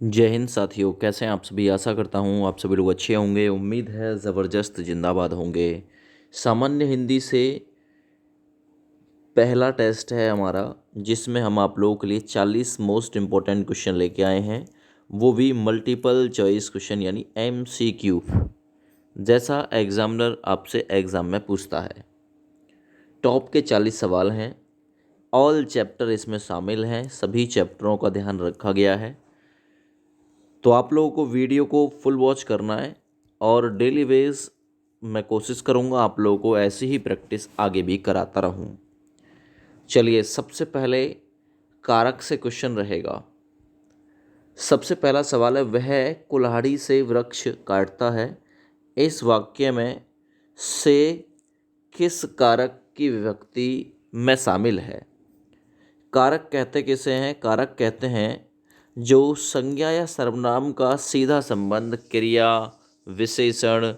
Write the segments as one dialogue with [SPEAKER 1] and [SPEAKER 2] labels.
[SPEAKER 1] जय हिंद साथियों, कैसे हैं आप सभी। आशा करता हूँ आप सभी लोग अच्छे होंगे। उम्मीद है ज़बरदस्त जिंदाबाद होंगे। सामान्य हिंदी से पहला टेस्ट है हमारा, जिसमें हम आप लोगों के लिए 40 मोस्ट इम्पोर्टेंट क्वेश्चन लेके आए हैं, वो भी मल्टीपल चॉइस क्वेश्चन यानी MCQ, जैसा एग्जामिनर आपसे एग्ज़ाम में पूछता है। टॉप के 40 सवाल हैं। ऑल चैप्टर इसमें शामिल हैं, सभी चैप्टरों का ध्यान रखा गया है। तो आप लोगों को वीडियो को फुल वॉच करना है और डेली वेज मैं कोशिश करूँगा आप लोगों को ऐसी ही प्रैक्टिस आगे भी कराता रहूँ। चलिए, सबसे पहले कारक से क्वेश्चन रहेगा। सबसे पहला सवाल है, वह कुल्हाड़ी से वृक्ष काटता है। इस वाक्य में से किस कारक की विभक्ति में शामिल है। कारक कहते किसे हैं? कारक कहते हैं जो संज्ञा या सर्वनाम का सीधा संबंध क्रिया, विशेषण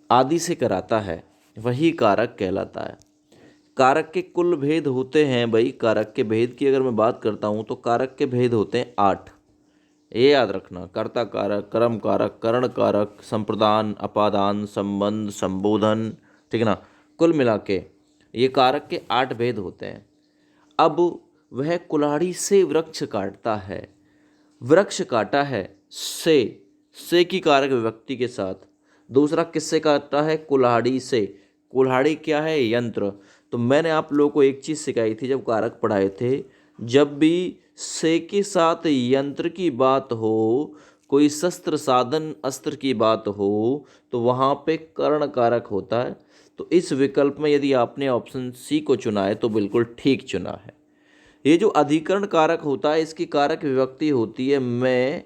[SPEAKER 1] आदि से कराता है, वही कारक कहलाता है। कारक के कुल भेद होते हैं भाई। कारक के भेद की अगर मैं बात करता हूँ तो कारक के भेद होते हैं 8। ये याद रखना, कर्ता कारक, कर्म कारक, करण कारक, संप्रदान, अपादान, संबंध, संबोधन, ठीक है ना। कुल मिला के ये कारक के 8 भेद होते हैं। अब वह कुल्हाड़ी से वृक्ष काटता है। वृक्ष काटा है से की कारक विभक्ति के साथ। दूसरा किससे काटा है? कुल्हाड़ी से। कुल्हाड़ी क्या है? यंत्र। तो मैंने आप लोगों को एक चीज़ सिखाई थी जब कारक पढ़ाए थे, जब भी से के साथ यंत्र की बात हो, कोई शस्त्र साधन अस्त्र की बात हो, तो वहाँ पे कर्ण कारक होता है। तो इस विकल्प में यदि आपने ऑप्शन सी को चुना है तो बिल्कुल ठीक चुना है। ये जो अधिकरण कारक होता है, इसकी कारक विभक्ति होती है मैं,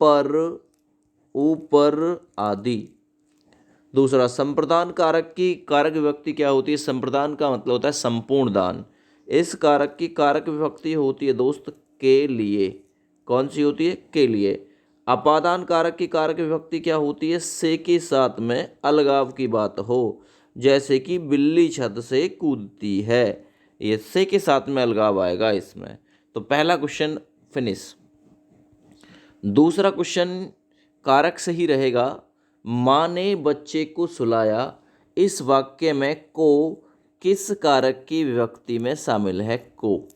[SPEAKER 1] पर, ऊपर आदि। दूसरा, संप्रदान कारक की कारक विभक्ति क्या होती है? संप्रदान का मतलब होता है संपूर्ण दान। इस कारक की कारक विभक्ति होती है दोस्त के लिए। कौन सी होती है? के लिए। अपादान कारक की कारक विभक्ति क्या होती है? से के साथ में अलगाव की बात हो, जैसे कि बिल्ली छत से कूदती है, ये से के साथ में अलगाव आएगा इसमें। तो पहला क्वेश्चन फिनिश। दूसरा क्वेश्चन कारक से ही रहेगा। माँ ने बच्चे को सुलाया। इस वाक्य में को किस कारक की विभक्ति में शामिल है? को।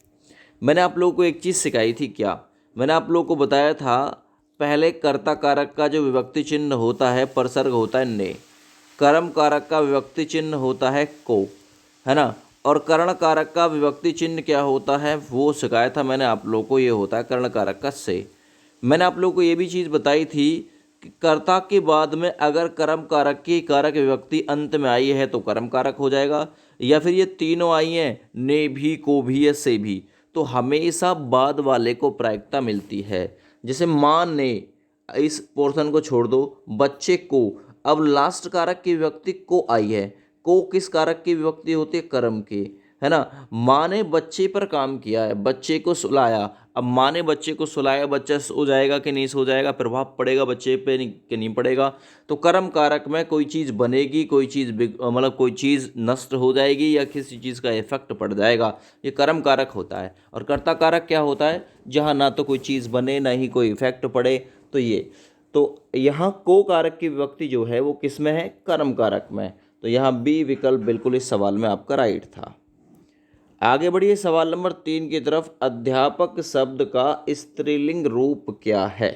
[SPEAKER 1] मैंने आप लोगों को एक चीज़ सिखाई थी। क्या मैंने आप लोगों को बताया था? पहले कर्ता कारक का जो विभक्ति चिन्ह होता है, परसर्ग होता है ने। कर्म कारक का विभक्ति चिन्ह होता है को, है ना। और कर्ण कारक का विभक्ति चिन्ह क्या होता है वो सिखाया था मैंने आप लोगों को। ये होता है कर्ण कारक का से। मैंने आप लोगों को ये भी चीज़ बताई थी कि कर्ता के बाद में अगर कर्म कारक की कारक विभक्ति अंत में आई है तो कर्म कारक हो जाएगा, या फिर ये तीनों आई हैं, ने भी, को भी या से भी, तो हमेशा बाद वाले को प्रायिकता मिलती है। जैसे माँ ने, इस पोर्शन को छोड़ दो, बच्चे को। अब लास्ट कारक की विभक्ति को आई है। को किस कारक की विभक्ति होती है? कर्म की, है ना। माँ ने बच्चे पर काम किया है, बच्चे को सुलाया। अब माँ ने बच्चे को सुलाया, बच्चा सो जाएगा कि नहीं सो जाएगा, प्रभाव पड़ेगा बच्चे पे कि नहीं पड़ेगा। तो कर्म कारक में कोई चीज़ बनेगी, कोई चीज़ मतलब कोई चीज़ नष्ट हो जाएगी या किसी चीज़ का इफेक्ट पड़ जाएगा, ये कर्म कारक होता है। और कर्ता कारक क्या होता है? जहाँ ना तो कोई चीज़ बने ना ही कोई इफेक्ट पड़े। तो ये, तो यहाँ को कारक की विभक्ति जो है वो किस में है? कर्म कारक में। तो यहाँ बी विकल्प बिल्कुल इस सवाल में आपका राइट था। आगे बढ़िए सवाल नंबर 3 की तरफ। अध्यापक शब्द का स्त्रीलिंग रूप क्या है?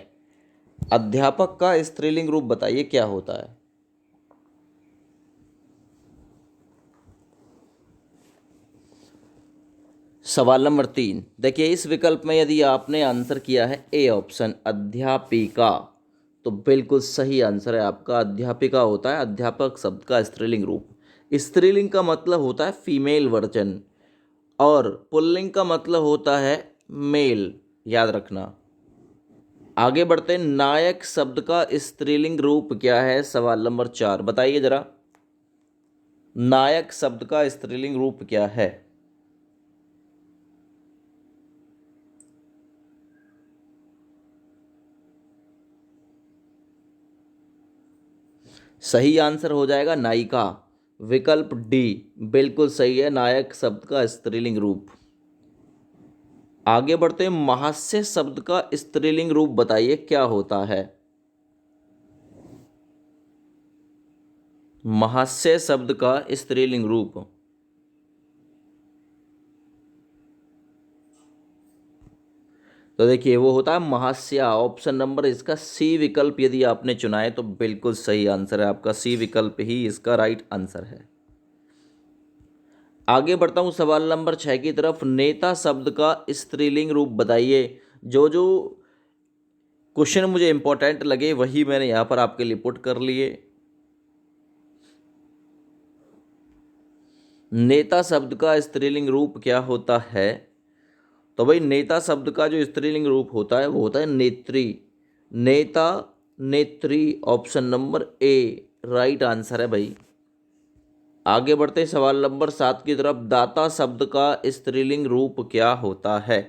[SPEAKER 1] अध्यापक का स्त्रीलिंग रूप बताइए क्या होता है? सवाल नंबर 3 देखिए, इस विकल्प में यदि आपने आंसर किया है ए ऑप्शन अध्यापिका, तो बिल्कुल सही आंसर है आपका। अध्यापिका होता है अध्यापक शब्द का स्त्रीलिंग रूप। स्त्रीलिंग का मतलब होता है फीमेल वर्जन, और पुल्लिंग का मतलब होता है मेल, याद रखना। आगे बढ़ते हैं। नायक शब्द का स्त्रीलिंग रूप क्या है? सवाल नंबर 4 बताइए जरा, नायक शब्द का स्त्रीलिंग रूप क्या है? सही आंसर हो जाएगा नायिका। विकल्प डी बिल्कुल सही है, नायक शब्द का स्त्रीलिंग रूप। आगे बढ़ते हैं। महास्य शब्द का स्त्रीलिंग रूप बताइए क्या होता है। महास्य शब्द का स्त्रीलिंग रूप, तो देखिए वो होता है महास्या। ऑप्शन नंबर इसका सी विकल्प यदि आपने चुना है तो बिल्कुल सही आंसर है आपका, सी विकल्प ही इसका राइट आंसर है। आगे बढ़ता हूं सवाल नंबर 6 की तरफ। नेता शब्द का स्त्रीलिंग रूप बताइए। जो जो क्वेश्चन मुझे इंपॉर्टेंट लगे वही मैंने यहां पर आपके लिए पुट कर लिए। नेता शब्द का स्त्रीलिंग रूप क्या होता है, तो भाई नेता शब्द का जो स्त्रीलिंग रूप होता है वो होता है नेत्री। नेता, नेत्री, option number A right answer है भाई। आगे बढ़ते हैं सवाल नंबर 7 की तरफ। दाता शब्द का स्त्रीलिंग रूप क्या होता है।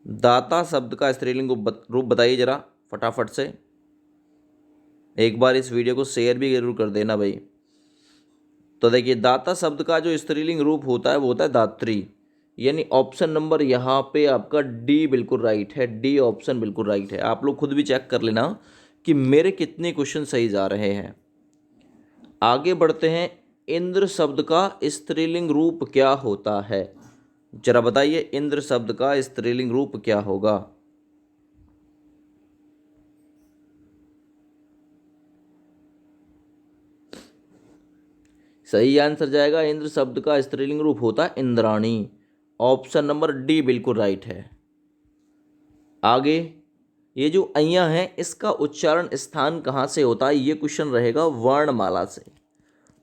[SPEAKER 1] दाता शब्द का स्त्रीलिंग रूप बताइए जरा फटाफट से। एक बार इस वीडियो को शेयर भी जरूर कर देना भाई। तो देखिए दाता शब्द का जो स्त्रीलिंग रूप होता है वो होता है दात्री, यानी ऑप्शन नंबर यहाँ पे आपका डी बिल्कुल राइट है। डी ऑप्शन बिल्कुल राइट है। आप लोग खुद भी चेक कर लेना कि मेरे कितने क्वेश्चन सही जा रहे हैं। आगे बढ़ते हैं। इंद्र शब्द का स्त्रीलिंग रूप क्या होता है, जरा बताइए इंद्र शब्द का स्त्रीलिंग रूप क्या होगा। सही आंसर जाएगा, इंद्र शब्द का स्त्रीलिंग रूप होता है इंद्राणी। ऑप्शन नंबर डी बिल्कुल राइट है। आगे ये जो अय्या है इसका उच्चारण स्थान कहाँ से होता है, ये क्वेश्चन रहेगा वर्णमाला से।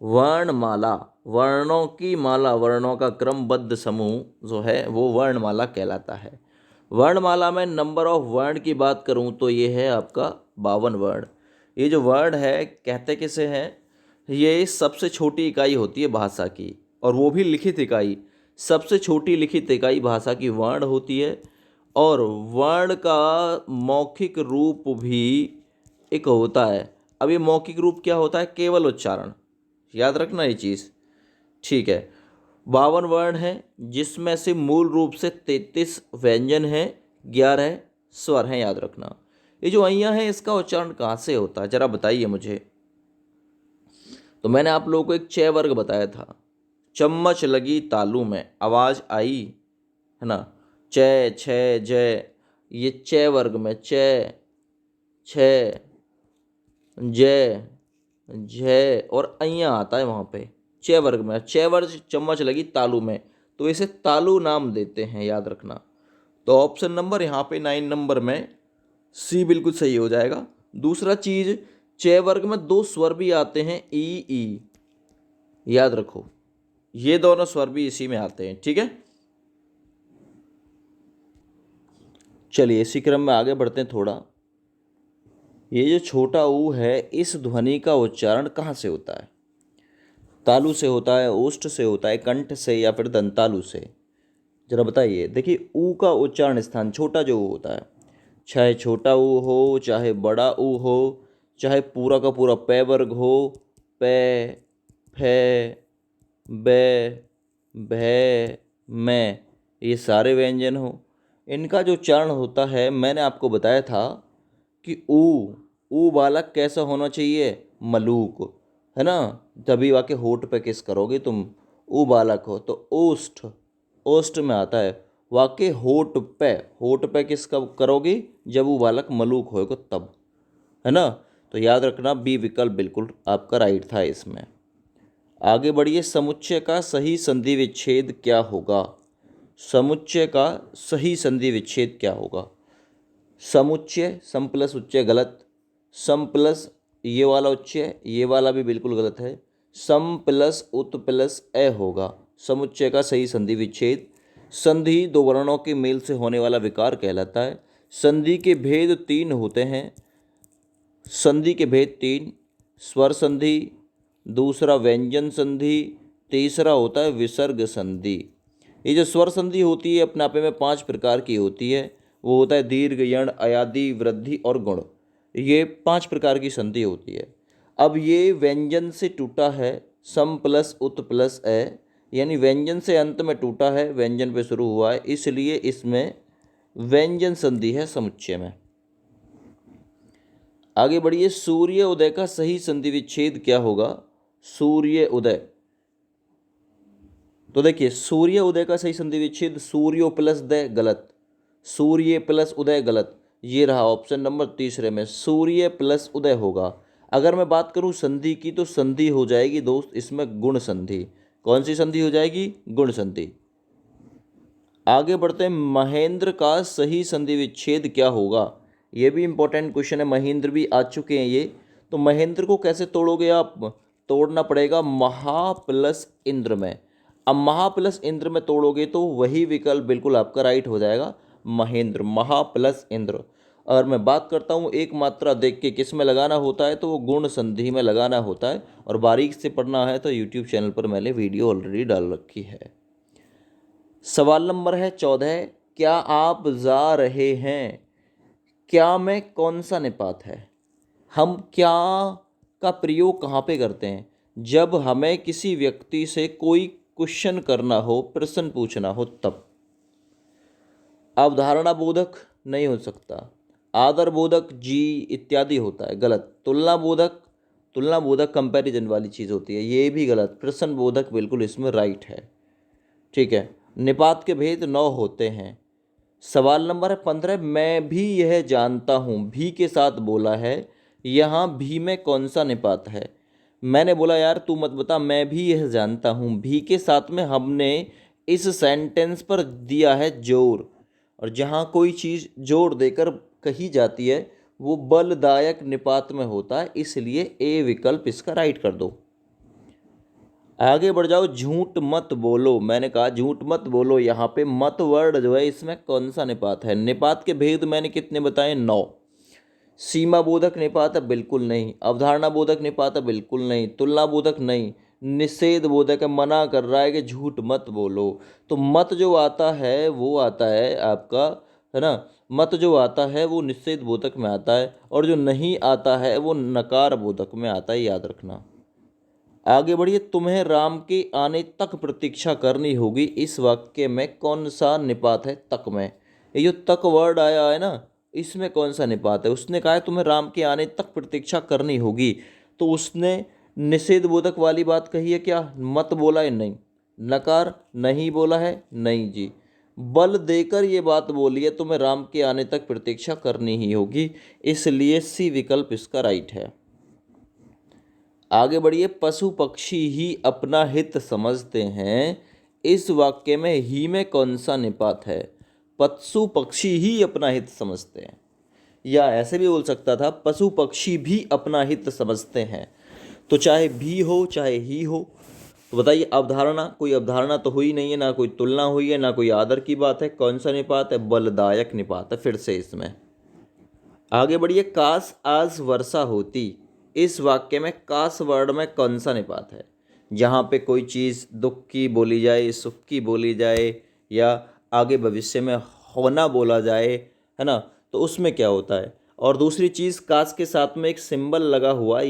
[SPEAKER 1] वर्णमाला, वर्णों की माला, वर्णों का क्रमबद्ध समूह जो है वो वर्णमाला कहलाता है। वर्णमाला में नंबर ऑफ वर्ण की बात करूं तो ये है आपका 52 वर्ण। ये जो वर्ण है कहते किसे हैं, ये सबसे छोटी इकाई होती है भाषा की, और वो भी लिखित इकाई। सबसे छोटी लिखित इकाई भाषा की वर्ण होती है, और वर्ण का मौखिक रूप भी एक होता है। अब ये मौखिक रूप क्या होता है, केवल उच्चारण, याद रखना ये चीज़, ठीक है। 52 वर्ण हैं जिसमें से मूल रूप से 33 व्यंजन हैं, 11 स्वर हैं, याद रखना। ये जो अय्या है इसका उच्चारण कहाँ से होता है जरा बताइए मुझे। तो मैंने आप लोगों को एक च वर्ग बताया था। चम्मच लगी तालू में, आवाज़ आई, है ना, च छ जय, ये च वर्ग में च छ जय जय और अय्या आता है वहाँ पे च वर्ग में। च वर्ग चम्मच लगी तालू में, तो इसे तालू नाम देते हैं, याद रखना। तो ऑप्शन नंबर यहाँ पे 9 नंबर में सी बिल्कुल सही हो जाएगा। दूसरा चीज़, च वर्ग में 2 स्वर भी आते हैं, ई, याद रखो ये दोनों स्वर भी इसी में आते हैं, ठीक है। चलिए इसी क्रम में आगे बढ़ते हैं थोड़ा। ये जो छोटा ऊ है इस ध्वनि का उच्चारण कहाँ से होता है। तालु से होता है, ओष्ठ से होता है, कंठ से, या फिर दंतालु से, जरा बताइए। देखिए ऊ का उच्चारण स्थान छोटा जो ऊ होता है, चाहे छोटा ऊ हो चाहे बड़ा ऊ हो, चाहे पूरा का पूरा पै वर्ग हो, पै, फै, बै, भै, मैं, ये सारे व्यंजन हो, इनका जो उच्चारण होता है मैंने आपको बताया था कि ऊ बालक कैसा होना चाहिए, मलूक, है ना। तभी वाके होठ पे किस करोगे तुम, ऊ बालक हो तो ओष्ठ, ओष्ठ में आता है। वाके होठ पे किस कब करोगे, जब वो बालक मलूक होएगा तब, है ना। तो याद रखना बी विकल्प बिल्कुल आपका राइट था इसमें। आगे बढ़िए। समुच्चय का सही संधि विच्छेद क्या होगा। समुच्चय का सही संधि विच्छेद क्या होगा। समुच्चय, सम प्लस उच्चय गलत, सम प्लस ये वाला उच्चय, ये वाला भी बिल्कुल गलत है। सम प्लस उत प्लस ए होगा समुच्चय का सही संधि विच्छेद। संधि दो वर्णों के मेल से होने वाला विकार कहलाता है। संधि के भेद 3 होते हैं। संधि के भेद 3, स्वर संधि, दूसरा व्यंजन संधि, तीसरा होता है विसर्ग संधि। ये जो स्वर संधि होती है अपने आपे में 5 प्रकार की होती है। वो होता है दीर्घ, यण, अयादि, वृद्धि और गुण। ये 5 प्रकार की संधि होती है। अब ये व्यंजन से टूटा है, सम प्लस उत प्लस ए, यानी व्यंजन से अंत में टूटा है, व्यंजन पे शुरू हुआ है, इसलिए इसमें व्यंजन संधि है समुच्चय में। आगे बढ़िए, सूर्य उदय का सही संधि विच्छेद क्या होगा? सूर्य उदय, तो देखिए सूर्य उदय का सही संधि विच्छेद सूर्यो प्लस दय, गलत। सूर्य प्लस उदय, गलत। ये रहा ऑप्शन नंबर तीसरे में, सूर्य प्लस उदय होगा। अगर मैं बात करूं संधि की, तो संधि हो जाएगी दोस्त इसमें गुण संधि। कौन सी संधि हो जाएगी? गुण संधि। आगे बढ़ते हैं, महेंद्र का सही संधि विच्छेद क्या होगा? ये भी इंपॉर्टेंट क्वेश्चन है, महेंद्र भी आ चुके हैं ये। तो महेंद्र को कैसे तोड़ोगे आप? तोड़ना पड़ेगा महा प्लस इंद्र में। अब महा प्लस इंद्र में तोड़ोगे तो वही विकल्प बिल्कुल आपका राइट हो जाएगा, महेंद्र, महा प्लस इंद्र। और मैं बात करता हूँ एक मात्रा देख के किस में लगाना होता है, तो वो गुण संधि में लगाना होता है। और बारीक से पढ़ना है तो यूट्यूब चैनल पर मैंने वीडियो ऑलरेडी डाल रखी है। सवाल नंबर है 14, क्या आप जा रहे हैं? क्या में कौन सा निपात है? हम क्या का प्रयोग कहाँ पे करते हैं? जब हमें किसी व्यक्ति से कोई क्वेश्चन करना हो, प्रश्न पूछना हो तब। अवधारणा बोधक नहीं हो सकता, आदर बोधक जी इत्यादि होता है, गलत। तुलना बोधक, तुलना बोधक कंपैरिजन वाली चीज़ होती है, ये भी गलत। प्रश्न बोधक बिल्कुल इसमें राइट है, ठीक है। निपात के भेद 9 होते हैं। सवाल नंबर 15, मैं भी यह जानता हूँ, भी के साथ बोला है, यहाँ भी में कौन सा निपात है? मैंने बोला यार तू मत बता, मैं भी यह जानता हूँ, भी के साथ में हमने इस सेंटेंस पर दिया है जोर। और जहाँ कोई चीज़ जोर देकर कही जाती है वो बलदायक निपात में होता है, इसलिए ए विकल्प इसका राइट कर दो। आगे बढ़ जाओ, झूठ मत बोलो। मैंने कहा झूठ मत बोलो, यहाँ पे मत वर्ड जो है इसमें कौन सा निपात है? निपात के भेद मैंने कितने बताए? 9। सीमा बोधक निपात है, बिल्कुल नहीं। अवधारणा बोधक निपात है, बिल्कुल नहीं। तुलना बोधक नहीं। निषेध बोधक है, मना कर रहा है कि झूठ मत बोलो। तो मत जो आता है वो आता है आपका, है ना, मत जो आता है वो निषेध बोधक में आता है, और जो नहीं आता है वो नकार बोधक में आता है, याद रखना। आगे बढ़िए, तुम्हें राम के आने तक प्रतीक्षा करनी होगी, इस वाक्य में कौन सा निपात है? तक में। ये जो तक वर्ड आया है ना, इसमें कौन सा निपात है? उसने कहा है तुम्हें राम के आने तक प्रतीक्षा करनी होगी, तो उसने निषेध बोधक वाली बात कही है क्या? मत बोला है? नहीं। नकार नहीं बोला है? नहीं जी। बल देकर ये बात बोली है तुम्हें राम के आने तक प्रतीक्षा करनी ही होगी, इसलिए सी विकल्प इसका राइट है। आगे बढ़िए, पशु पक्षी ही अपना हित समझते हैं, इस वाक्य में ही में कौन सा निपात है? पशु पक्षी ही अपना हित समझते हैं, या ऐसे भी बोल सकता था पशु पक्षी भी अपना हित समझते हैं। तो चाहे भी हो चाहे ही हो, तो बताइए अवधारणा, कोई अवधारणा तो हुई नहीं है, ना कोई तुलना हुई है, ना कोई आदर की बात है, कौन सा निपात है? बलदायक निपात है फिर से इसमें। आगे बढ़िए, काश आज वर्षा होती, इस वाक्य में काश वर्ड में कौन सा निपात है? जहाँ पे कोई चीज़ दुख की बोली जाए, सुख की बोली जाए, या आगे भविष्य में होना बोला जाए, है ना, तो उसमें क्या होता है? और दूसरी चीज़, काश के साथ में एक सिंबल लगा हुआ है,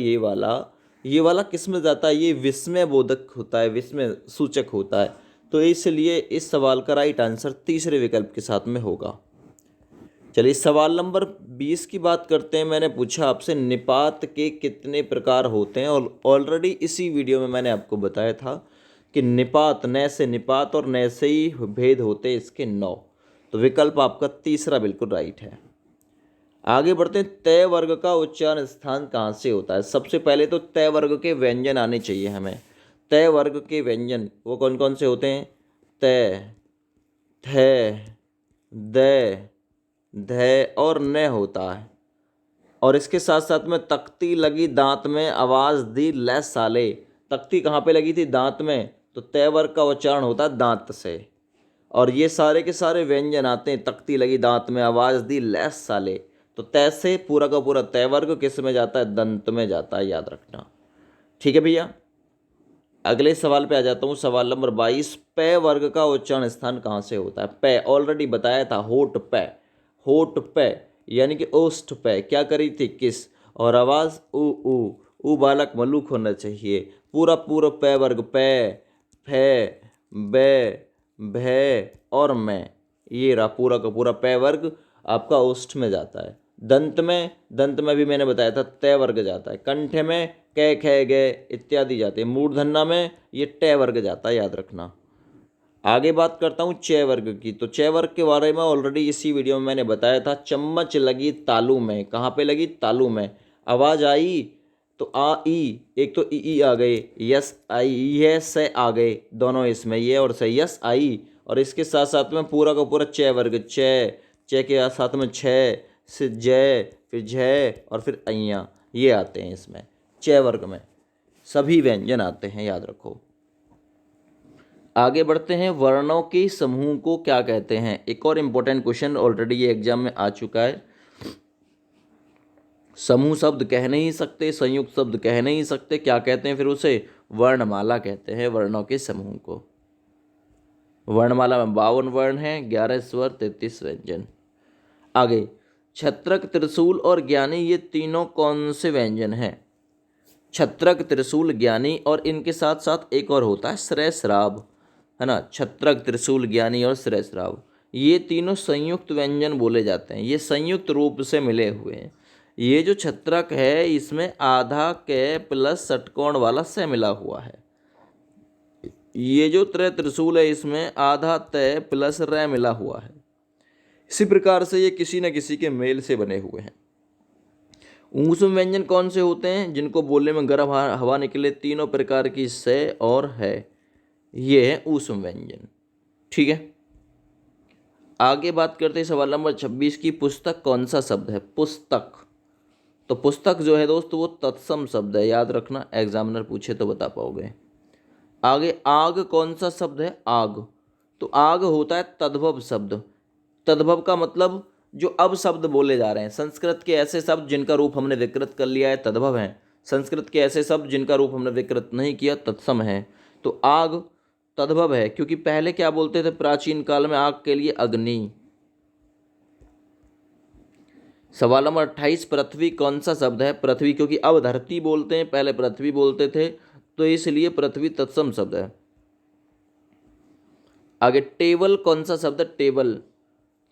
[SPEAKER 1] ये वाला किस में जाता है? ये विस्मय बोधक होता है, विस्मय सूचक होता है। तो इसलिए इस सवाल का राइट आंसर तीसरे विकल्प के साथ में होगा। चलिए सवाल नंबर 20 की बात करते हैं। मैंने पूछा आपसे निपात के कितने प्रकार होते हैं, और ऑलरेडी इसी वीडियो में मैंने आपको बताया था कि निपात, न से निपात और न से ही भेद होते हैं इसके 9। तो विकल्प आपका तीसरा बिल्कुल राइट है। आगे बढ़ते हैं, तय वर्ग का उच्चारण स्थान कहाँ से होता है? सबसे पहले तो तय वर्ग के व्यंजन आने चाहिए हमें। तय वर्ग के व्यंजन वो कौन कौन से होते हैं? तय, थ, द, ध और न होता है। और इसके साथ साथ में तख्ती लगी दांत में, आवाज़ दी ले साले। तख्ती कहाँ पे लगी थी? दांत में, तो तय वर्ग का उच्चारण होता है दांत से। और ये सारे के सारे व्यंजन आते हैं, तख्ती लगी दांत में, आवाज़ दी ले साले। तो तय से पूरा का पूरा तय वर्ग किस में जाता है? दंत में जाता है, याद रखना। ठीक है भैया, अगले सवाल पे आ जाता हूँ। सवाल नंबर 22, पै वर्ग का उच्चारण स्थान कहाँ से होता है? पै ऑलरेडी बताया था, होठ पै, होठ पै यानी कि ओष्ठ पै क्या करी थी? किस। और आवाज़ ऊ बालक मलूक होना चाहिए। पूरा पूरा पै वर्ग, पै, फै, बै, भै और मैं, ये रहा पूरा का पूरा पै वर्ग आपका ओष्ठ में जाता है। दंत में भी मैंने बताया था तय वर्ग जाता है। कंठ में कै खे गे इत्यादि जाते हैं। मूर्धन्य में ये टै वर्ग जाता है, याद रखना। आगे बात करता हूँ चय वर्ग की। तो चय वर्ग के बारे में ऑलरेडी इसी वीडियो में मैंने बताया था। चम्मच लगी तालू में, कहाँ पे लगी? तालू में। आवाज़ आई तो आ ई, एक तो ई आ गए, यस आई, ये से आ गए दोनों इसमें, ये और से, यस आई। और इसके साथ साथ में पूरा का पूरा चय वर्ग, चय, चय के साथ में छः से जय, फिर झय और फिर अइयाँ, ये आते हैं इसमें चय वर्ग में। सभी व्यंजन आते हैं, याद रखो। आगे बढ़ते हैं। वर्णों के समूह को क्या कहते हैं? एक और इम्पोर्टेंट क्वेश्चन, ऑलरेडी ये एग्जाम में आ चुका है। समूह शब्द कह नहीं सकते, संयुक्त शब्द कह नहीं सकते, क्या कहते हैं फिर उसे? वर्णमाला कहते हैं वर्णों के समूह को। वर्णमाला में 52 वर्ण हैं, 11 स्वर, 33 व्यंजन। आगे, छत्रक, त्रिशूल और ज्ञानी, ये तीनों कौन से व्यंजन हैं? छत्रक, त्रिशूल, ज्ञानी और इनके साथ साथ एक और होता है श्रेयश्राव, है ना। छत्रक, त्रिशूल, ज्ञानी और श्रेयश्राव, ये तीनों संयुक्त व्यंजन बोले जाते हैं। ये संयुक्त रूप से मिले हुए हैं। ये जो छत्रक है इसमें आधा क प्लस षटकोण वाला से मिला हुआ है। ये जो त्रिशूल है इसमें आधा तय प्लस रै मिला हुआ है। इसी प्रकार से ये किसी न किसी के मेल से बने हुए हैं। ऊष्म व्यंजन कौन से होते हैं? जिनको बोलने में गर्म हवा निकले, तीनों प्रकार की से और है, ये है ऊष्म व्यंजन। ठीक है, आगे बात करते हैं सवाल नंबर 26 की। पुस्तक कौन सा शब्द है? पुस्तक, तो पुस्तक जो है दोस्त वो तत्सम शब्द है, याद रखना, एग्जामिनर पूछे तो बता पाओगे। आगे, आग कौन सा शब्द है? आग, तो आग होता है तद्भव शब्द। तद्भव का मतलब जो अब शब्द बोले जा रहे हैं। संस्कृत के ऐसे शब्द जिनका रूप हमने विकृत कर लिया है तद्भव हैं। संस्कृत के ऐसे शब्द जिनका रूप हमने विकृत नहीं किया तत्सम है। तो आग तद्भव है, क्योंकि पहले क्या बोलते थे प्राचीन काल में? आग के लिए अग्नि। सवाल नंबर 28, पृथ्वी कौन सा शब्द है? पृथ्वी, क्योंकि अब धरती बोलते हैं, पहले पृथ्वी बोलते थे, तो इसलिए पृथ्वी तत्सम शब्द है। आगे, टेबल कौन सा शब्द है? टेबल,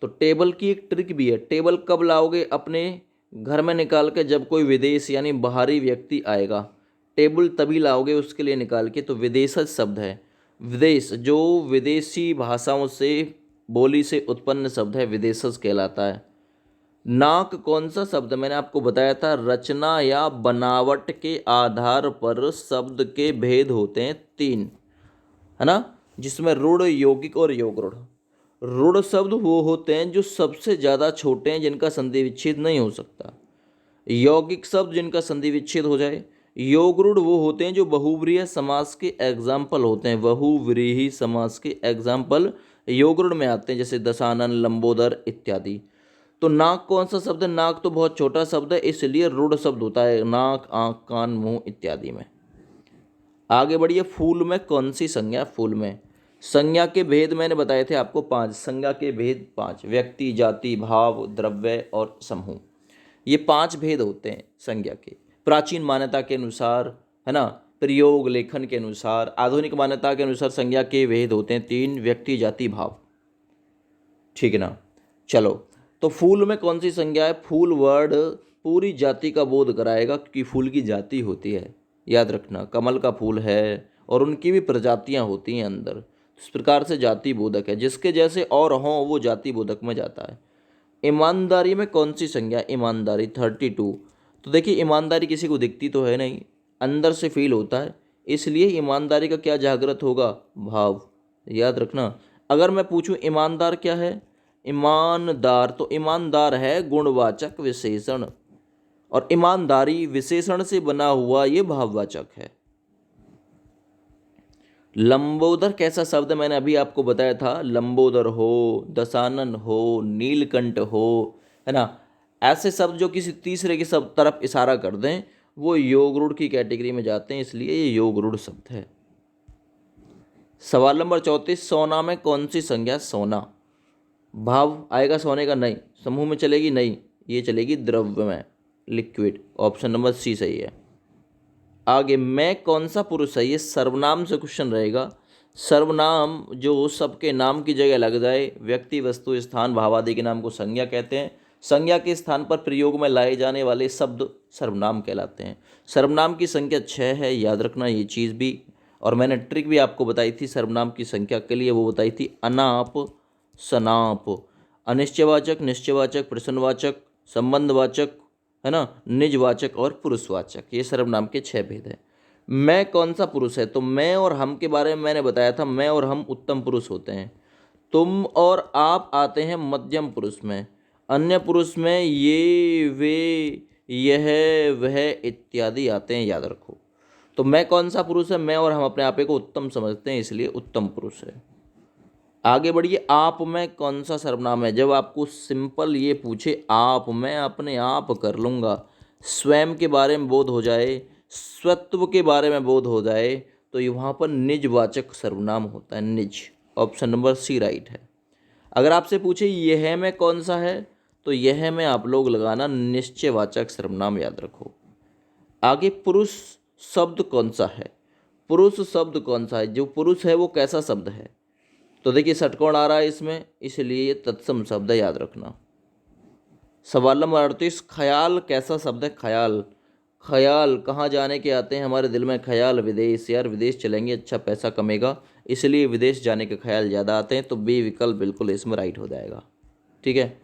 [SPEAKER 1] तो टेबल की एक ट्रिक भी है। टेबल कब लाओगे? अपने घर में निकाल के, जब कोई विदेश यानी बाहरी व्यक्ति आएगा, टेबल तभी लाओगे उसके लिए निकाल के। तो विदेशज शब्द है। विदेश जो विदेशी भाषाओं से, बोली से उत्पन्न शब्द है, विदेशज कहलाता है। नाक कौन सा शब्द? मैंने आपको बताया था, रचना या बनावट के आधार पर शब्द के भेद होते हैं 3, है ना, जिसमें रूढ़, यौगिक और योगरूढ़। रूढ़ शब्द वो होते हैं जो सबसे ज़्यादा छोटे हैं, जिनका संधि विच्छेद नहीं हो सकता। यौगिक शब्द जिनका संधि विच्छेद हो जाए। योगरूढ़ वो होते हैं जो बहुव्रीहि समास के एग्जाम्पल होते हैं। बहुव्रीहि समास के एग्जाम्पल योगरूढ़ में आते हैं, जैसे दशानन, लंबोदर इत्यादि। तो नाक कौन सा शब्द है? नाक तो बहुत छोटा शब्द है, इसलिए रूढ़ शब्द होता है नाक, आँख, कान, मुंह इत्यादि में। आगे बढ़िए, फूल में कौन सी संज्ञा? फूल में संज्ञा के भेद मैंने बताए थे आपको 5। संज्ञा के भेद 5, व्यक्ति, जाति, भाव, द्रव्य और समूह, ये 5 भेद होते हैं संज्ञा के। प्राचीन मान्यता के अनुसार, है ना, प्रयोग लेखन के अनुसार, आधुनिक मान्यता के अनुसार संज्ञा के भेद होते हैं 3, व्यक्ति, जाति, भाव। ठीक है ना। चलो, तो फूल में कौन सी संज्ञा है? फूल वर्ड पूरी जाति का बोध कराएगा, क्योंकि फूल की जाति होती है, याद रखना। कमल का फूल है और उनकी भी प्रजातियां होती हैं अंदर, इस प्रकार से जाति बोधक है। जिसके जैसे और हों वो जाति बोधक में जाता है। ईमानदारी में कौन सी संज्ञा? ईमानदारी 32। तो देखिए, ईमानदारी किसी को दिखती तो है नहीं, अंदर से फील होता है, इसलिए ईमानदारी का क्या जागृत होगा? भाव, याद रखना। अगर मैं पूछूं ईमानदार क्या है? ईमानदार, तो ईमानदार है गुणवाचक विशेषण, और ईमानदारी विशेषण से बना हुआ ये भाववाचक है। लंबोदर कैसा शब्द है? मैंने अभी आपको बताया था, लंबोदर हो, दशानन हो, नीलकंठ हो, है ना, ऐसे शब्द जो किसी तीसरे की सब तरफ इशारा कर दें वो योगरूढ़ की कैटेगरी में जाते हैं, इसलिए ये योगरूढ़ शब्द है। सवाल नंबर 34, सोना में कौन सी संज्ञा? सोना, भाव आएगा सोने का? नहीं। समूह में चलेगी? नहीं, ये चलेगी द्रव्य में, लिक्विड। ऑप्शन नंबर C सही है। आगे, मैं कौन सा पुरुष है? ये सर्वनाम से क्वेश्चन रहेगा। सर्वनाम जो सबके नाम की जगह लग जाए, व्यक्ति, वस्तु, स्थान, भाव आदि के नाम को संज्ञा कहते हैं। संज्ञा के स्थान पर प्रयोग में लाए जाने वाले शब्द सर्वनाम कहलाते हैं। सर्वनाम की संख्या 6 है, याद रखना ये चीज़ भी। और मैंने ट्रिक भी आपको बताई थी सर्वनाम की संख्या के लिए, वो बताई थी अनाप, सनाप, अनिश्चयवाचक, निश्चयवाचक, प्रश्नवाचक, संबंधवाचक, है ना, निजवाचक और पुरुषवाचक। ये सर्वनाम के 6 भेद हैं। मैं कौन सा पुरुष है? तो मैं और हम के बारे में मैंने बताया था, मैं और हम उत्तम पुरुष होते हैं। तुम और आप आते हैं मध्यम पुरुष में। अन्य पुरुष में ये, वे, यह, वह इत्यादि आते हैं, याद रखो। तो मैं कौन सा पुरुष है? मैं और हम अपने आप को उत्तम समझते हैं, इसलिए उत्तम पुरुष है। आगे बढ़िए, आप में कौन सा सर्वनाम है? जब आपको सिंपल ये पूछे, आप, मैं अपने आप कर लूँगा, स्वयं के बारे में बोध हो जाए, स्वत्व के बारे में बोध हो जाए, तो यहाँ पर निजवाचक सर्वनाम होता है, निज। ऑप्शन नंबर सी राइट है। अगर आपसे पूछे यह में कौन सा है, तो यह में आप लोग लगाना निश्चयवाचक सर्वनाम, याद रखो। आगे, पुरुष शब्द कौन सा है? पुरुष शब्द कौन सा है? जो पुरुष है वो कैसा शब्द है? तो देखिए षटकोण आ रहा है इसमें, इसलिए ये तत्सम शब्द है, याद रखना। सवाल नंबर 38, ख्याल कैसा शब्द है? ख्याल, ख्याल कहाँ जाने के आते हैं हमारे दिल में? ख्याल विदेश। यार विदेश चलेंगे, अच्छा पैसा कमेगा, इसलिए विदेश जाने के ख्याल ज़्यादा आते हैं, तो बी विकल्प बिल्कुल इसमें राइट हो जाएगा। ठीक है।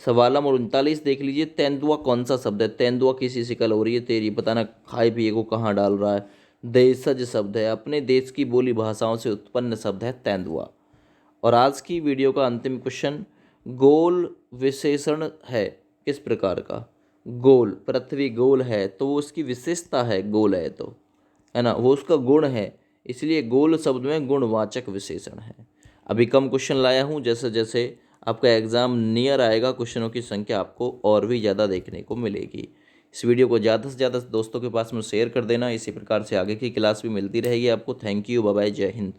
[SPEAKER 1] सवाल नंबर 39 देख लीजिए, तेंदुआ कौन सा शब्द है? तेंदुआ किसी शिकल हो रही है तेरी, पता ना खाए पिए को कहाँ डाल रहा है। देशज शब्द है, अपने देश की बोली भाषाओं से उत्पन्न शब्द है तेंदुआ। और आज की वीडियो का अंतिम क्वेश्चन, गोल विशेषण है किस प्रकार का? गोल, पृथ्वी गोल है तो वो उसकी विशेषता है, गोल है तो, है ना, वो उसका गुण है, इसलिए गोल शब्द में गुणवाचक विशेषण है। अभी कम क्वेश्चन लाया हूँ, जैसे जैसे आपका एग्ज़ाम नियर आएगा क्वेश्चनों की संख्या आपको और भी ज़्यादा देखने को मिलेगी। इस वीडियो को ज़्यादा से ज़्यादा दोस्तों के पास में शेयर कर देना। इसी प्रकार से आगे की क्लास भी मिलती रहेगी आपको। थैंक यू, बाय बाय, जय हिंद।